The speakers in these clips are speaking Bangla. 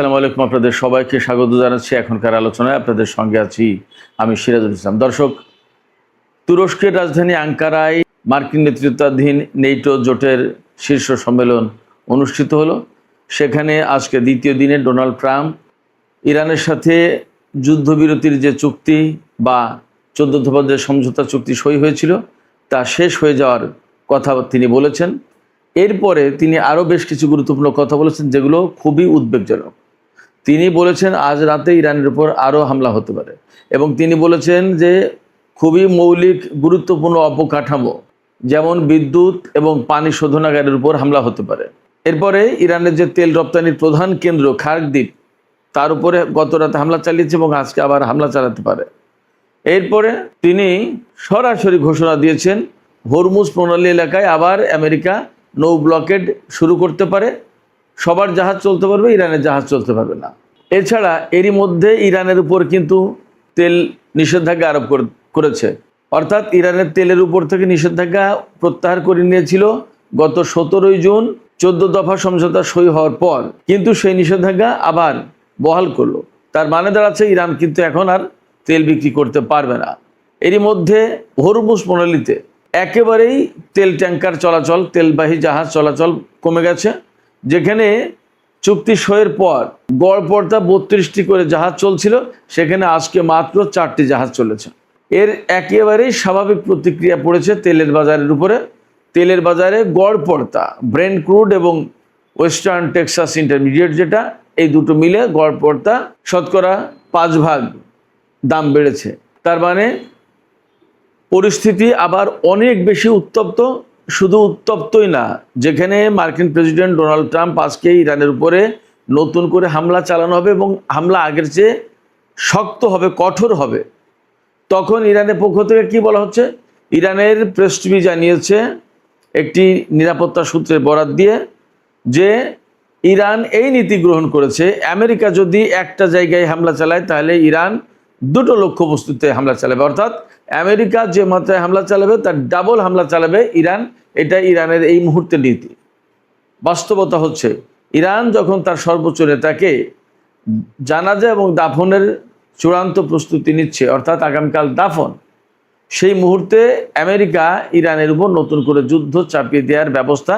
আসসালামু আলাইকুম, আপনাদের সবাইকে স্বাগত জানাচ্ছি এখনকার আলোচনায়। আপনাদের সঙ্গে আছি আমি সিরাজুল ইসলাম। দর্শক, তুরস্কের রাজধানী আঙ্কারায় মার্কিন নেতৃত্বাধীন নেটো জোটের শীর্ষ সম্মেলন অনুষ্ঠিত হলো। সেখানে আজকে দ্বিতীয় দিনে ডোনাল্ড ট্রাম্প ইরানের সাথে যুদ্ধবিরতির যে চুক্তি বা 14 দফার যে সমঝোতা চুক্তি সই হয়েছিল তা শেষ হয়ে যাওয়ার কথা তিনি বলেছেন। এরপরে তিনি আরও বেশ কিছু গুরুত্বপূর্ণ কথা বলেছেন, যেগুলো খুবই উদ্বেগজনক। তিনি বলেছেন আজ রাতে ইরানের উপর আরও হামলা হতে পারে, এবং তিনি বলেছেন যে খুবই মৌলিক গুরুত্বপূর্ণ অবকাঠামো যেমন বিদ্যুৎ এবং পানি শোধনাগারের উপর হামলা হতে পারে। এরপরে ইরানের যে তেল রপ্তানির প্রধান কেন্দ্র খার্ক দ্বীপ, তার উপরে গত রাতে হামলা চালিয়েছে এবং আজকে আবার হামলা চালাতে পারে। এরপরে তিনি সরাসরি ঘোষণা দিয়েছেন হরমুজ প্রণালী এলাকায় আবার আমেরিকা নৌ ব্লকেড শুরু করতে পারে। সবার জাহাজ চলতে পারবে, ইরানের জাহাজ চলতে পারবে না। এছাড়া এরই মধ্যে ইরানের উপর কিন্তু তেল নিষেধাজ্ঞা আরোপ করেছে, অর্থাৎ ইরানের তেলের উপর থেকে নিষেধাজ্ঞা প্রত্যাহার করে নিয়েছিল গত 17 জুন 14 দফা সমঝোতা সই হওয়ার পর, কিন্তু সেই নিষেধাজ্ঞা আবার বহাল করলো। তার মানে দাঁড়াচ্ছে ইরান কিন্তু এখন আর তেল বিক্রি করতে পারবে না। এরই মধ্যে হরমুজ প্রণালীতে একেবারেই তেল ট্যাঙ্কার চলাচল, তেলবাহী জাহাজ চলাচল কমে গেছে। যেখানে চুক্তি সইয়ের পর গড় পড়তা 32টি করে জাহাজ চলছিল, সেখানে আজকে মাত্র 4টি জাহাজ চলেছে। এর একেবারেই স্বাভাবিক প্রতিক্রিয়া পড়েছে তেলের বাজারের উপরে। তেলের বাজারে গড় পড়তা ব্রেন্ট ক্রুড এবং ওয়েস্টার্ন টেক্সাস ইন্টারমিডিয়েট, যেটা এই দুটো মিলে গড় পড়তা শতকরা 5 ভাগ দাম বেড়েছে। তার মানে পরিস্থিতি আবার অনেক বেশি উত্তপ্ত। শুধু উত্তপ্তই না, যেখানে মার্কিন প্রেসিডেন্ট ডোনাল্ড ট্রাম্প আজকে ইরানের উপরে নতুন করে হামলা চালানো হবে এবং হামলা আগের চেয়ে শক্ত হবে, কঠোর হবে, তখন ইরানের পক্ষ থেকে কি বলা হচ্ছে? ইরানের প্রেস টিভি জানিয়েছে একটি নিরাপত্তা সূত্রের বরাত দিয়ে যে ইরান এই নীতি গ্রহণ করেছে, আমেরিকা যদি একটা জায়গায় হামলা চালায় তাহলে ইরান দুটো লক্ষ্যবস্তুতে হামলা চালাবে, অর্থাৎ আমেরিকা যে মাত্রায় হামলা চালাবে তার ডাবল হামলা চালাবে ইরান। এটা ইরানের এই মুহূর্তের নীতি। বাস্তবতা হচ্ছে ইরান যখন তার সর্বোচ্চ নেতাকে জানাজা এবং দাফনের চূড়ান্ত প্রস্তুতি নিচ্ছে, অর্থাৎ আগামীকাল দাফন, সেই মুহূর্তে আমেরিকা ইরানের উপর নতুন করে যুদ্ধ চাপিয়ে দেওয়ার ব্যবস্থা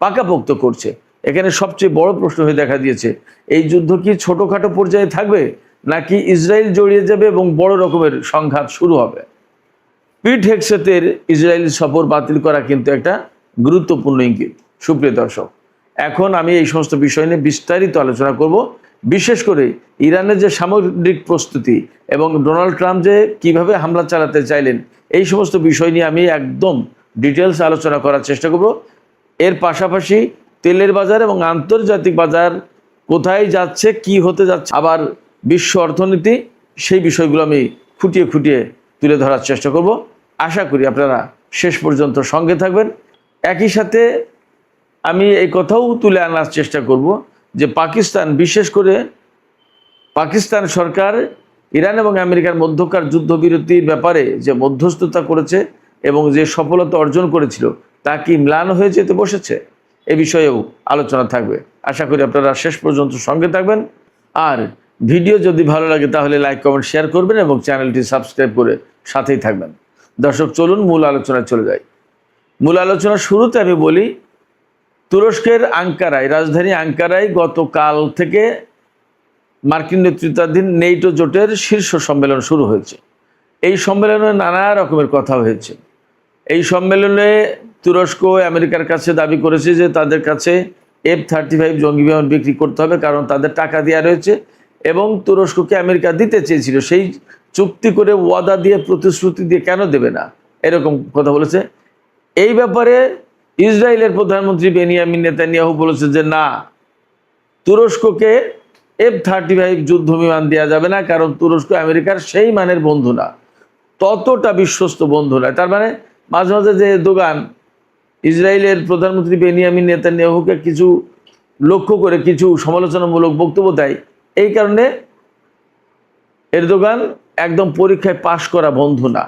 পাকাপোক্ত করছে। এখানে সবচেয়ে বড় প্রশ্ন হয়ে দেখা দিয়েছে, এই যুদ্ধ কি ছোটোখাটো পর্যায়ে থাকবে, নাকি ইসরায়েল জড়িয়ে যাবে এবং বড় রকমের সংঘাত শুরু হবে? পিট হেগসেথের ইসরায়েল সফর বাতিল করা কিন্তু একটা গুরুত্বপূর্ণ ইঙ্গিত। সুপ্রিয় দর্শক, এখন আমি এই সমস্ত বিষয় নিয়ে বিস্তারিত আলোচনা করব। বিশেষ করে ইরানের যে সামরিক প্রস্তুতি এবং ডোনাল্ড ট্রাম্প যে কিভাবে হামলা চালাতে চাইলেন, এই সমস্ত বিষয় নিয়ে আমি একদম ডিটেলস আলোচনা করার চেষ্টা করব। এর পাশাপাশি তেলের বাজার এবং আন্তর্জাতিক বাজার কোথায় যাচ্ছে, কি হতে যাচ্ছে, আবার বিশ্ব অর্থনীতি, সেই বিষয়গুলো আমি খুঁটিয়ে খুঁটিয়ে তুলে ধরার চেষ্টা করব। আশা করি আপনারা শেষ পর্যন্ত সঙ্গে থাকবেন। একই সাথে আমি এই কথাও তুলে আনার চেষ্টা করব যে পাকিস্তান, বিশেষ করে পাকিস্তান সরকার ইরান এবং আমেরিকার মধ্যকার যুদ্ধবিরতির ব্যাপারে যে মধ্যস্থতা করেছে এবং যে সফলতা অর্জন করেছিল তা কি ম্লান হয়ে যেতে বসেছে, এ বিষয়েও আলোচনা থাকবে। আশা করি আপনারা শেষ পর্যন্ত সঙ্গে থাকবেন। আর ভিডিও যদি ভালো লাগে তাহলে লাইক, কমেন্ট, শেয়ার করবেন এবং চ্যানেলটি সাবস্ক্রাইব করে সাথেই থাকবেন। দর্শক, চলুন মূল আলোচনায় চলে যাই। মূল আলোচনার শুরুতে আমি বলি, তুরস্কের আঙ্কারায়, রাজধানী আঙ্কারায় গতকাল থেকে মার্কিন নেতৃত্বাধীন নেটো জোটের শীর্ষ সম্মেলন শুরু হয়েছে। এই সম্মেলনে নানা রকমের কথা হয়েছে। এই সম্মেলনে তুরস্ক আমেরিকার কাছে দাবি করেছে যে তাদের কাছে F-35 জঙ্গি বিমান বিক্রি করতে হবে, কারণ তাদের টাকা দেওয়া রয়েছে এবং তুরস্ককে আমেরিকা দিতে চেয়েছিল। সেই চুক্তি করে, ওয়াদা দিয়ে, প্রতিশ্রুতি দিয়ে কেন দেবে না, এরকম কথা বলেছে। এই ব্যাপারে ইসরায়েলের প্রধানমন্ত্রী বেনিয়ামিন নেতানিয়াহু বলেছে যে না, তুরস্ককে F-35 যুদ্ধ বিমান দেওয়া যাবে না, কারণ তুরস্ক আমেরিকার সেই মানের বন্ধু না, ততটা বিশ্বস্ত বন্ধু নয়। তার মানে মাঝে মাঝে যে দোকান ইসরায়েলের প্রধানমন্ত্রী বেনিয়ামিন নেতানিয়াহুকে কিছু লক্ষ্য করে কিছু সমালোচনামূলক বক্তব্য দেয়, এই কারণে এরদোগান একদম পরীক্ষায় পাশ করা বন্ধু না।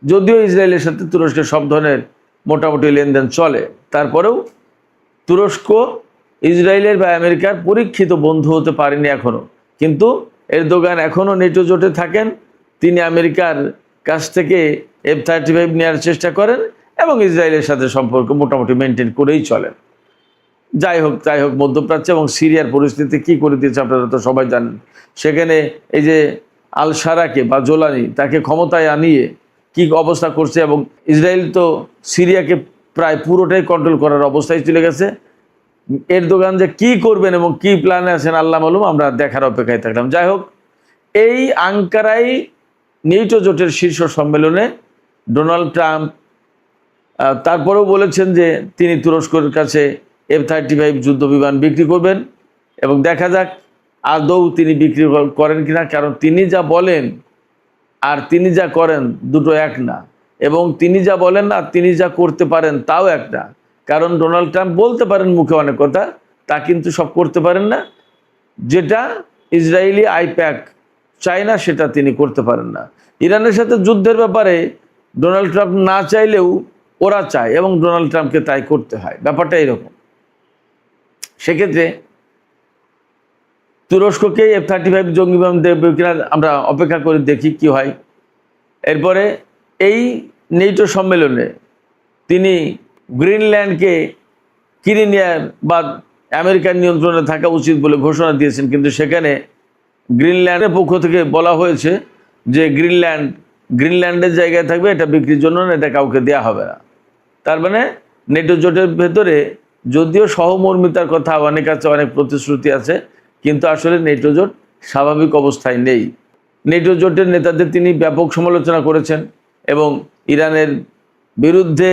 যদিও ইসরায়েলের সাথে তুরস্কের সব ধরনের মোটামুটি লেনদেন চলে, তারপরেও তুরস্ক ইসরায়েলের বা আমেরিকার পরীক্ষিত বন্ধু হতে পারেনি এখনো, কিন্তু এরদোগান এখনও নেটো জোটে থাকেন। তিনি আমেরিকার কাছ থেকে F-35 নেওয়ার চেষ্টা করেন এবং ইসরায়েলের সাথে সম্পর্ক মোটামুটি মেনটেন করেই চলেন। যাই হোক তাই হোক, মধ্যপ্রাচ্য এবং সিরিয়ার পরিস্থিতি কি করে দিয়েছে আপনারা তো সবাই জানেন। সেখানে এই যে আল সারাকে বা জোলানি, তাকে ক্ষমতায় আনিয়ে কি অবস্থা করছে, এবং ইসরায়েল তো সিরিয়াকে প্রায় পুরোটাই কন্ট্রোল করার অবস্থায় চলে গেছে। এরদোগান যে কি করবেন এবং কি প্ল্যানে আছেন আল্লাহ মালুম, আমরা দেখার অপেক্ষায় থাকলাম। যাই হোক, এই আঙ্কারায় নেটো জোটের শীর্ষ সম্মেলনে ডোনাল্ড ট্রাম্প তারপরেও বলেছেন যে তিনি তুরস্কের কাছে F-35 যুদ্ধ বিমান বিক্রি করবেন, এবং দেখা যাক আদৌ তিনি বিক্রি করেন কিনা। কারণ তিনি যা বলেন আর তিনি যা করেন দুটো এক না, এবং তিনি যা বলেন আর তিনি যা করতে পারেন তাও এক না। কারণ ডোনাল্ড ট্রাম্প বলতে পারেন মুখে অনেক কথা, তা কিন্তু সব করতে পারেন না। যেটা ইসরায়েলি আইপ্যাক চায় না সেটা তিনি করতে পারেন না। ইরানের সাথে যুদ্ধের ব্যাপারে ডোনাল্ড ট্রাম্প না চাইলেও ওরা চায়, এবং ডোনাল্ড ট্রাম্পকে তাই করতে হয়। ব্যাপারটা এরকম। সেক্ষেত্রে তুরস্ককে F-35 জঙ্গি বিমান দেবে কিনা আমরা অপেক্ষা করে দেখি কি হয়। এরপরে এই নেটো সম্মেলনে তিনি গ্রিনল্যান্ডকে কিনে নেওয়ার বা আমেরিকার নিয়ন্ত্রণে থাকা উচিত বলে ঘোষণা দিয়েছেন, কিন্তু সেখানে গ্রিনল্যান্ডের পক্ষ থেকে বলা হয়েছে যে গ্রিনল্যান্ডের জায়গায় থাকবে, এটা বিক্রির জন্য না, এটা কাউকে দেওয়া হবে না। তার মানে নেটো জোটের ভেতরে যদিও সহমর্মিতার কথা অনেক আছে, অনেক প্রতিশ্রুতি আছে, কিন্তু আসলে নেটো জোট স্বাভাবিক অবস্থায় নেই। নেটো জোটের নেতাদের তিনি ব্যাপক সমালোচনা করেছেন, এবং ইরানের বিরুদ্ধে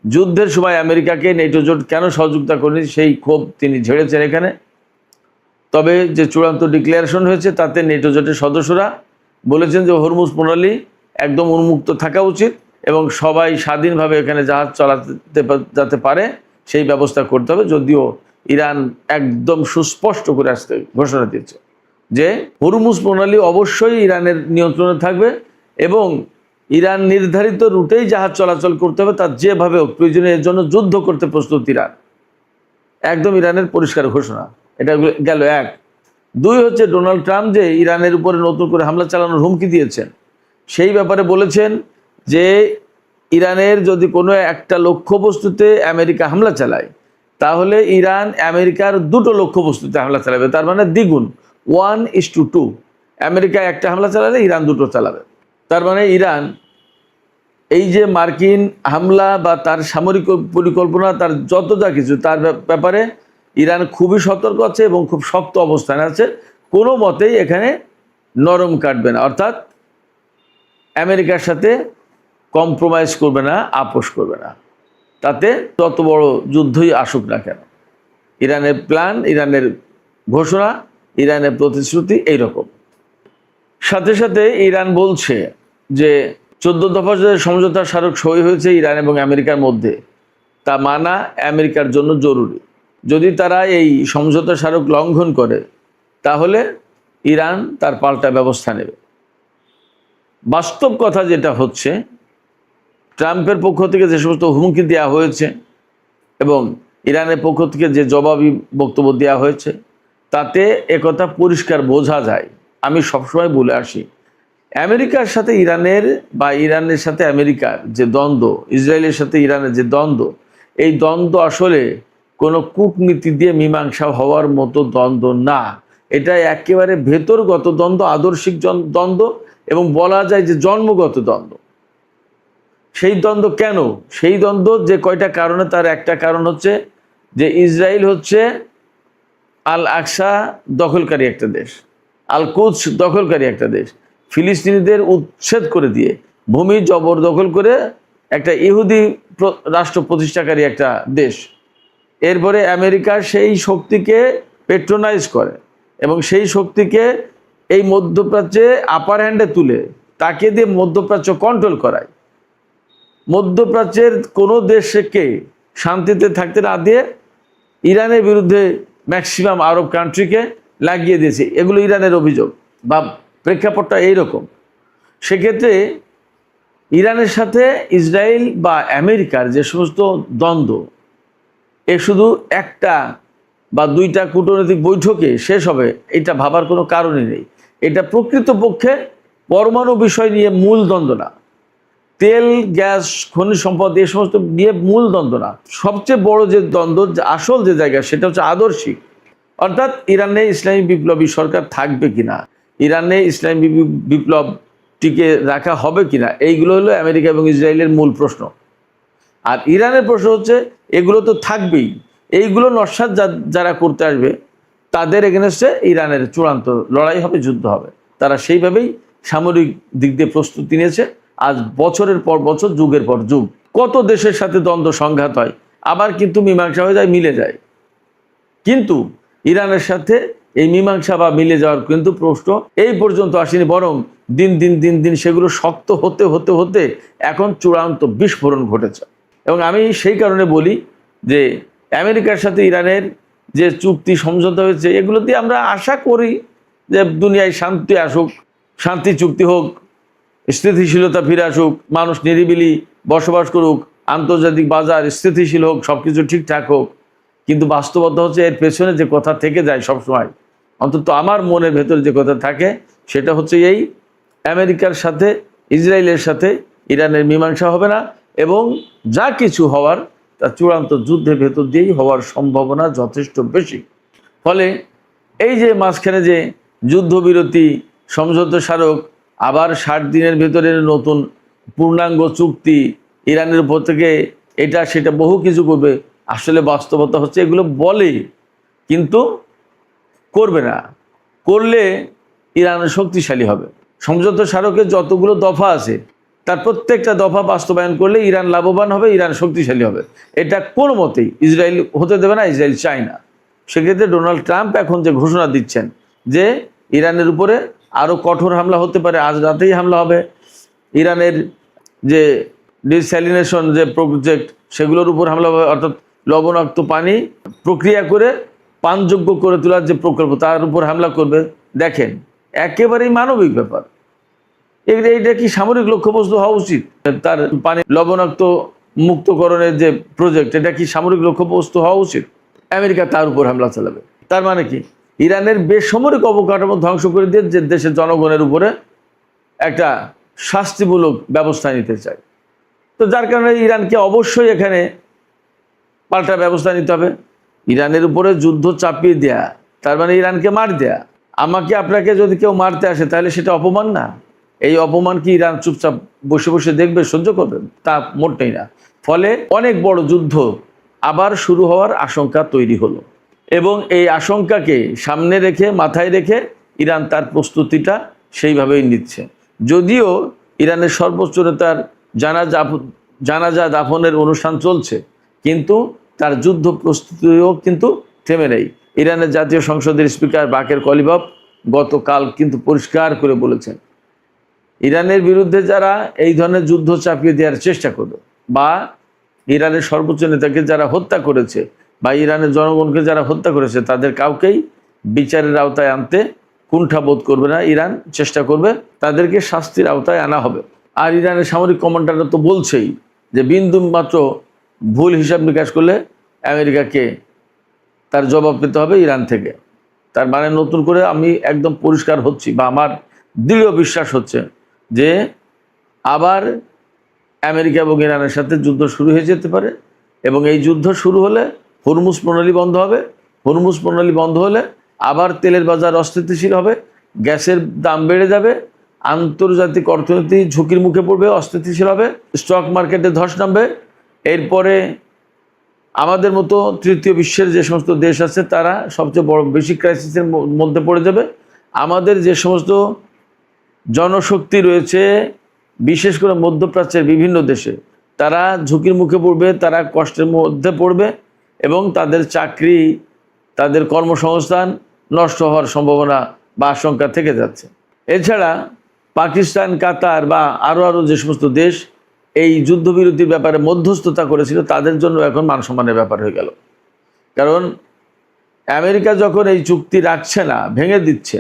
যুদ্ধের সময় আমেরিকাকে নেটো জোট কেন সহযোগিতা করেনি সেই ক্ষোভ তিনি ঝেড়েছেন এখানে। তবে যে চূড়ান্ত ডিক্লারেশন হয়েছে তাতে নেটো জোটের সদস্যরা বলেছেন যে হরমুজ প্রণালী একদম উন্মুক্ত থাকা উচিত, এবং সবাই স্বাধীনভাবে এখানে জাহাজ চালাতে যাতে পারে সেই ব্যবস্থা করতে হবে। যদিও ইরান একদম সুস্পষ্ট করে আসতে ঘোষণা দিয়েছে যে হরমুজ প্রণালী অবশ্যই ইরানের নিয়ন্ত্রণে থাকবে, এবং ইরান নির্ধারিত রুটেই জাহাজ চলাচল করতে হবে, তার যেভাবে হোক প্রয়োজনে এর জন্য যুদ্ধ করতে প্রস্তুত ইরান। একদম ইরানের পরিষ্কার ঘোষণা। এটা গেল এক। দুই হচ্ছে ডোনাল্ড ট্রাম্প যে ইরানের উপরে নতুন করে হামলা চালানোর হুমকি দিয়েছেন, সেই ব্যাপারে বলেছেন যে ইরানের যদি কোনো একটা লক্ষ্যবস্তুতে আমেরিকা হামলা চালায়, তাহলে ইরান আমেরিকার দুটো লক্ষ্যবস্তুতে হামলা চালাবে। তার মানে দ্বিগুণ, 1:2। আমেরিকা একটা হামলা চালালে ইরান দুটো চালাবে। তার মানে ইরান এই যে মার্কিন হামলা বা তার সামরিক পরিকল্পনা, তার যত যা কিছু, তার ব্যাপারে ইরান খুবই সতর্ক আছে এবং খুব শক্ত অবস্থানে আছে। কোনো মতেই এখানে নরম কাটবে না, অর্থাৎ আমেরিকার সাথে কম্প্রোমাইজ করবে না, আপোষ করবে না, তাতে তত বড় যুদ্ধই আসুক না কেন। ইরানের প্ল্যান, ইরানের ঘোষণা, ইরানের প্রতিশ্রুতি এইরকম। সাথে সাথে ইরান বলছে যে 14 দফা যে সমঝোতা স্মারক সই হয়েছে ইরান এবং আমেরিকার মধ্যে, তা মানা আমেরিকার জন্য জরুরি। যদি তারা এই সমঝোতা স্মারক লঙ্ঘন করে তাহলে ইরান তার পাল্টা ব্যবস্থা নেবে। বাস্তব কথা যেটা হচ্ছে, ট্রাম্পের পক্ষ থেকে যে সমস্ত হুমকি দেওয়া হয়েছে এবং ইরানের পক্ষ থেকে যে জবাবি বক্তব্য দেওয়া হয়েছে, তাতে একথা পরিষ্কার বোঝা যায়। আমি সবসময় বলে আসি, আমেরিকার সাথে ইরানের বা ইরানের সাথে আমেরিকার যে দ্বন্দ্ব, ইসরায়েলের সাথে ইরানের যে দ্বন্দ্ব, এই দ্বন্দ্ব আসলে কোনো কূটনীতি দিয়ে মীমাংসা হওয়ার মতো দ্বন্দ্ব না। এটা একেবারে ভেতরগত দ্বন্দ্ব, আদর্শিক দ্বন্দ্ব, এবং বলা যায় যে জন্মগত দ্বন্দ্ব। সেই দ্বন্দ্ব কেন? সেই দ্বন্দ্ব যে কয়টা কারণে, তার একটা কারণ হচ্ছে যে ইসরায়েল হচ্ছে আল আকসা দখলকারী একটা দেশ, আল কুদস দখলকারী একটা দেশ। ফিলিস্তিনিদের উচ্ছেদ করে দিয়ে ভূমি জবরদখল করে একটা ইহুদি রাষ্ট্র প্রতিষ্ঠাকারী একটা দেশ। এরপরে আমেরিকা সেই শক্তিকে পেট্রোনাইজ করে এবং সেই শক্তিকে এই মধ্যপ্রাচ্যে আপার হ্যান্ডে তুলে তাকে দিয়ে মধ্যপ্রাচ্য কন্ট্রোল করায়। মধ্যপ্রাচ্যের কোনো দেশকে শান্তিতে থাকতে না দিয়ে ইরানের বিরুদ্ধে ম্যাক্সিমাম আরব কান্ট্রিকে লাগিয়ে দিয়েছে। এগুলো ইরানের অভিযোগ বা প্রেক্ষাপটটা এইরকম। সেক্ষেত্রে ইরানের সাথে ইসরায়েল বা আমেরিকার যে সমস্ত দ্বন্দ্ব, এ শুধু একটা বা 2টা কূটনৈতিক বৈঠকে শেষ হবে এটা ভাবার কোনো কারণই নেই। এটা প্রকৃতপক্ষে পরমাণু বিষয় নিয়ে মূল দ্বন্দ্ব না, তেল গ্যাস খনিজ সম্পদ এই সমস্ত নিয়ে মূল দ্বন্দ্ব না। সবচেয়ে বড় যে দ্বন্দ্ব, আসল যে জায়গা, সেটা হচ্ছে আদর্শিক। অর্থাৎ ইরানে ইসলামী বিপ্লবী সরকার থাকবে কিনা, ইরানে ইসলামী বিপ্লব টিকে রাখা হবে কিনা, এইগুলো হলো আমেরিকা এবং ইসরায়েলের মূল প্রশ্ন। আর ইরানের প্রশ্ন হচ্ছে এগুলো তো থাকবেই, এইগুলো নস্যাৎ যারা করতে আসবে তাদের এগেনস্টে ইরানের চূড়ান্ত লড়াই হবে, যুদ্ধ হবে। তারা সেইভাবেই সামরিক দিক দিয়ে প্রস্তুতি নিয়েছে। আজ বছরের পর বছর, যুগের পর যুগ কত দেশের সাথে দ্বন্দ্ব সংঘাত হয়, আবার কিন্তু মীমাংসা হয়ে যায়, মিলে যায়। কিন্তু ইরানের সাথে এই মীমাংসা বা মিলে যাওয়ার কিন্তু প্রশ্ন এই পর্যন্ত আসেনি, বরং দিন দিন দিন দিন সেগুলো শক্ত হতে হতে হতে এখন চূড়ান্ত বিস্ফোরণ ঘটেছে। এবং আমি সেই কারণে বলি যে আমেরিকার সাথে ইরানের যে চুক্তি সমঝোতা হয়েছে, এগুলো দিয়ে আমরা আশা করি যে দুনিয়ায় শান্তি আসুক, শান্তি চুক্তি হোক, স্থিতিশীলতা ফিরে আসুক, মানুষ নিরিবিলি বসবাস করুক, আন্তর্জাতিক বাজার স্থিতিশীল হোক, সব কিছু ঠিকঠাক হোক। কিন্তু বাস্তবতা হচ্ছে এর পেছনে যে কথা থেকে যায় সবসময়, অন্তত আমার মনের ভেতরে যে কথা থাকে, সেটা হচ্ছে এই আমেরিকার সাথে ইসরায়েলের সাথে ইরানের মীমাংসা হবে না, এবং যা কিছু হওয়ার তা চূড়ান্ত যুদ্ধের ভেতর দিয়েই হওয়ার সম্ভাবনা যথেষ্ট বেশি। ফলে এই যে মাঝখানে যে যুদ্ধবিরতি সমঝোতা স্মারক, আবার 60 দিনের ভেতরে নতুন পূর্ণাঙ্গ চুক্তি, ইরানের উপর থেকে এটা সেটা বহু কিছু করবে, আসলে বাস্তবতা হচ্ছে এগুলো বলে কিন্তু করবে না। করলে ইরান শক্তিশালী হবে। সমঝোতা স্মারকের যতগুলো দফা আছে তার প্রত্যেকটা দফা বাস্তবায়ন করলে ইরান লাভবান হবে, ইরান শক্তিশালী হবে। এটা কোনো মতেই ইসরায়েল হতে দেবে না, ইসরায়েল চায় না। সেক্ষেত্রে ডোনাল্ড ট্রাম্প এখন যে ঘোষণা দিচ্ছেন যে ইরানের উপরে আরও কঠোর হামলা হতে পারে, আজ রাতেই হামলা হবে, ইরানের যে ডিস্যালিনেশন যে প্রজেক্ট সেগুলোর উপর হামলা হবে, অর্থাৎ লবণাক্ত পানি প্রক্রিয়া করে পানযোগ্য করে তোলার যে প্রকল্প তার উপর হামলা করবে। দেখেন, একেবারেই মানবিক ব্যাপার। এইটা কি সামরিক লক্ষ্যবস্তু হওয়া উচিত? তার পানি লবণাক্ত মুক্তকরণের যে প্রজেক্ট, এটা কি সামরিক লক্ষ্যবস্তু হওয়া উচিত? আমেরিকা তার উপর হামলা চালাবে। তার মানে কি ইরানের বেসামরিক অবকাঠামো ধ্বংস করে দিয়ে যে দেশের জনগণের উপরে একটা শাস্তিমূলক ব্যবস্থা নিতে চায়। তো যার কারণে ইরানকে অবশ্যই এখানে পাল্টা ব্যবস্থা নিতে হবে। ইরানের উপরে যুদ্ধ চাপিয়ে দেয়া তার মানে ইরানকে মার দেয়া। আমাকে আপনাকে যদি কেউ মারতে আসে তাহলে সেটা অপমান না? এই অপমান কি ইরান চুপচাপ বসে বসে দেখবে, সহ্য করবে? তা মোটেই না। ফলে অনেক বড় যুদ্ধ আবার শুরু হওয়ার আশঙ্কা তৈরি হলো, এবং এই আশঙ্কাকে সামনে রেখে, মাথায় রেখে ইরান তার প্রস্তুতিটা সেইভাবেই নিচ্ছে। যদিও ইরানের সর্বোচ্চ নেতার জানাজা দাফনের অনুষ্ঠান চলছে, কিন্তু তার যুদ্ধ প্রস্তুতিও কিন্তু থেমে নেই। ইরানের জাতীয় সংসদের স্পিকার বাকের কলিবাফ গতকাল কিন্তু পরিষ্কার করে বলেছেন, ইরানের বিরুদ্ধে যারা এই ধরনের যুদ্ধ চাপিয়ে দেওয়ার চেষ্টা করবে, বা ইরানের সর্বোচ্চ নেতাকে যারা হত্যা করেছে, বা ইরানের জনগণকে যারা হত্যা করেছে, তাদের কাউকেই বিচারের আওতায় আনতে কুণ্ঠাবোধ করবে না। ইরান চেষ্টা করবে তাদেরকে শাস্তির আওতায় আনা হবে। আর ইরানের সামরিক কমান্ডাররা তো বলছেই যে বিন্দু মাত্র ভুল হিসাব নিকাশ করলে আমেরিকাকে তার জবাব পেতে হবে ইরান থেকে। তার মানে নতুন করে আমি একদম পরিষ্কার হচ্ছি, বা আমার দৃঢ় বিশ্বাস হচ্ছে যে আবার আমেরিকা এবং ইরানের সাথে যুদ্ধ শুরু হয়ে যেতে পারে। এবং এই যুদ্ধ শুরু হলে হরমুজ প্রণালী বন্ধ হবে। হরমুজ প্রণালী বন্ধ হলে আবার তেলের বাজার অস্থিতিশীল হবে, গ্যাসের দাম বেড়ে যাবে, আন্তর্জাতিক অর্থনীতি ঝুঁকির মুখে পড়বে, অস্থিতিশীল হবে, স্টক মার্কেটে ধস নামবে। এরপরে আমাদের মতো তৃতীয় বিশ্বের যে সমস্ত দেশ আছে তারা সবচেয়ে বড় বেশি ক্রাইসিসের মধ্যে পড়ে যাবে। আমাদের যে সমস্ত জনশক্তি রয়েছে, বিশেষ করে মধ্যপ্রাচ্যের বিভিন্ন দেশে, তারা ঝুঁকির মুখে পড়বে, তারা কষ্টের মধ্যে পড়বে, এবং তাদের চাকরি, তাদের কর্মসংস্থান নষ্ট হওয়ার সম্ভাবনা বা আশঙ্কা থেকে যাচ্ছে। এছাড়া পাকিস্তান, কাতার বা আরও যে সমস্ত দেশ এই যুদ্ধবিরতির ব্যাপারে মধ্যস্থতা করেছিল, তাদের জন্য এখন মানসম্মানের ব্যাপার হয়ে গেল। কারণ আমেরিকা যখন এই চুক্তি রাখছে না, ভেঙে দিচ্ছে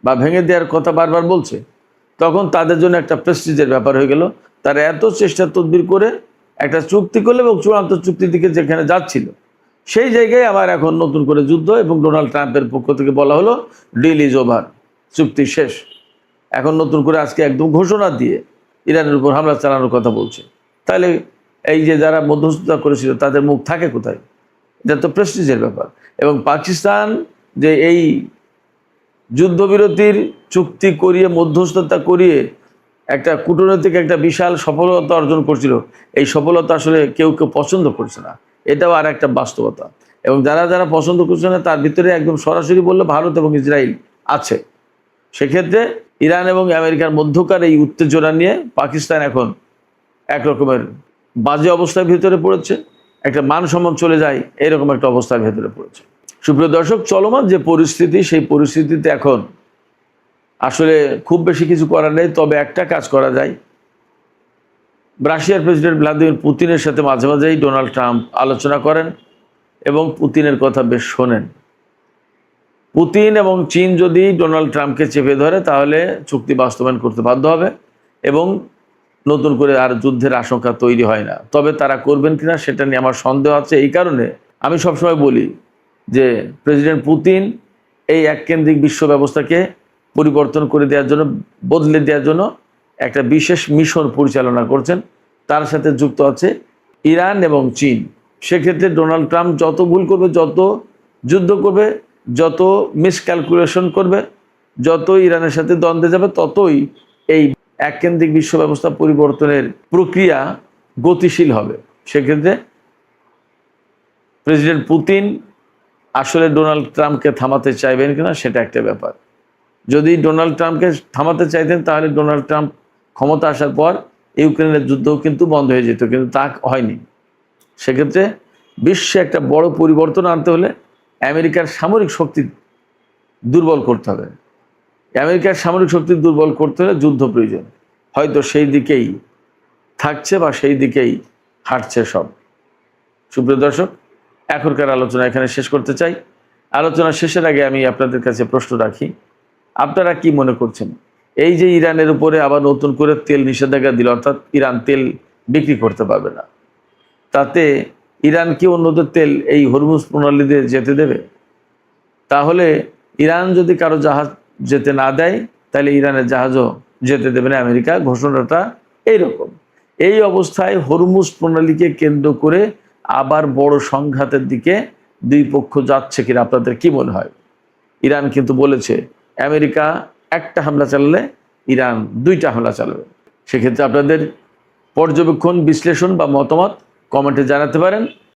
বা ভেঙে দেওয়ার কথা বারবার বলছে, তখন তাদের জন্য একটা প্রেস্টিজের ব্যাপার হয়ে গেল। তারা এত চেষ্টা তদবির করে একটা চুক্তি করলো, এবং চূড়ান্ত চুক্তির দিকে যেখানে যাচ্ছিল সেই জায়গায় আবার এখন নতুন করে যুদ্ধ, এবং ডোনাল্ড ট্রাম্পের পক্ষ থেকে বলা হলো ডিল ইজ ওভার, চুক্তি শেষ। এখন নতুন করে আজকে একদম ঘোষণা দিয়ে ইরানের উপর হামলা চালানোর কথা বলছে। তাহলে এই যে যারা মধ্যস্থতা করেছিল তাদের মুখ থাকে কোথায়? এটা তো প্রেস্টিজের ব্যাপার। এবং পাকিস্তান যে এই যুদ্ধবিরতির চুক্তি করিয়ে মধ্যস্থতা করিয়ে একটা কূটনৈতিক একটা বিশাল সফলতা অর্জন করছিল, এই সফলতা আসলে কেউ কেউ পছন্দ করছে না, এটাও আর একটা বাস্তবতা। এবং যারা যারা পছন্দ করছে না তার ভিতরে একদম সরাসরি বললে ভারত এবং ইসরায়েল আছে। সেক্ষেত্রে ইরান এবং আমেরিকার মধ্যকার এই উত্তেজনা নিয়ে পাকিস্তান এখন একরকমের বাজে অবস্থার ভিতরে পড়েছে, একটা মান সম্মান চলে যায় এরকম একটা অবস্থার ভেতরে পড়েছে। সুপ্রিয় দর্শক, চলমান যে পরিস্থিতি, সেই পরিস্থিতিতে এখন আসলে খুব বেশি কিছু করার নেই। তবে একটা কাজ করা যায়, রাশিয়ার প্রেসিডেন্ট ভ্লাদিমির পুতিনের সাথে মাঝে মাঝেই ডোনাল্ড ট্রাম্প আলোচনা করেন এবং পুতিনের কথা বেশ শোনেন। পুতিন এবং চীন যদি ডোনাল্ড ট্রাম্পকে চেপে ধরে তাহলে চুক্তি বাস্তবায়ন করতে বাধ্য হবে এবং নতুন করে আর যুদ্ধের আশঙ্কা তৈরি হয় না। তবে তারা করবেন কিনা সেটা নিয়ে আমার সন্দেহ আছে। এই কারণে আমি সবসময় বলি যে প্রেসিডেন্ট পুতিন এই এককেন্দ্রিক বিশ্ব ব্যবস্থাকে পরিবর্তন করে দেওয়ার জন্য, বদলে দেওয়ার জন্য একটা বিশেষ মিশন পরিচালনা করছেন। তার সাথে যুক্ত আছে ইরান এবং চীন। সেক্ষেত্রে ডোনাল্ড ট্রাম্প যত ভুল করবে, যত যুদ্ধ করবে, যত মিসক্যালকুলেশন করবে, যত ইরানের সাথে দ্বন্দ্বে যাবে, ততই এই এককেন্দ্রিক বিশ্ব ব্যবস্থা পরিবর্তনের প্রক্রিয়া গতিশীল হবে। সেক্ষেত্রে প্রেসিডেন্ট পুতিন আসলে ডোনাল্ড ট্রাম্পকে থামাতে চাইবেন কিনা সেটা একটা ব্যাপার। যদি ডোনাল্ড ট্রাম্পকে থামাতে চাইতেন তাহলে ডোনাল্ড ট্রাম্প ক্ষমতা আসার পর ইউক্রেনের যুদ্ধও কিন্তু বন্ধ হয়ে যেত, কিন্তু তা হয়নি। সেক্ষেত্রে বিশ্বে একটা বড় পরিবর্তন আনতে হলে আমেরিকার সামরিক শক্তি দুর্বল করতে হবে। আমেরিকার সামরিক শক্তি দুর্বল করতে হলে যুদ্ধ প্রয়োজন। হয়তো সেই দিকেই থাকছে বা সেই দিকেই হাঁটছে সব। সুপ্রিয় দর্শক, এখনকার আলোচনা এখানে শেষ করতে চাই। আলোচনা শেষের আগে আমি আপনাদের কাছে প্রশ্ন রাখি, আপনারা কি মনে করছেন? এই যে ইরানের উপরে আবার নতুন করে তেল নিষেধাজ্ঞা দিল, অর্থাৎ ইরান তেল বিক্রি করতে পারবে না, তাতে ইরান কি অন্যদের তেল এই হরমুজ প্রণালী দিয়ে যেতে দেবে? তাহলে ইরান যদি কারো জাহাজ যেতে না দেয় তাহলে ইরানের জাহাজও যেতে দেবে না আমেরিকা। ঘোষণাটা এইরকম। এই অবস্থায় হরমুজ প্রণালীকে কেন্দ্র করে আবার বড় সংঘাতের দিকে দুই পক্ষ যাচ্ছে কিনা আপনাদের কি মনে হয়? ইরান কিন্তু বলেছে আমেরিকা একটা হামলা চালালে ইরান দুইটা হামলা চালাবে। সেক্ষেত্রে আপনাদের পর্যবেক্ষণ, বিশ্লেষণ বা মতামত কমেন্টে জানাতে পারেন।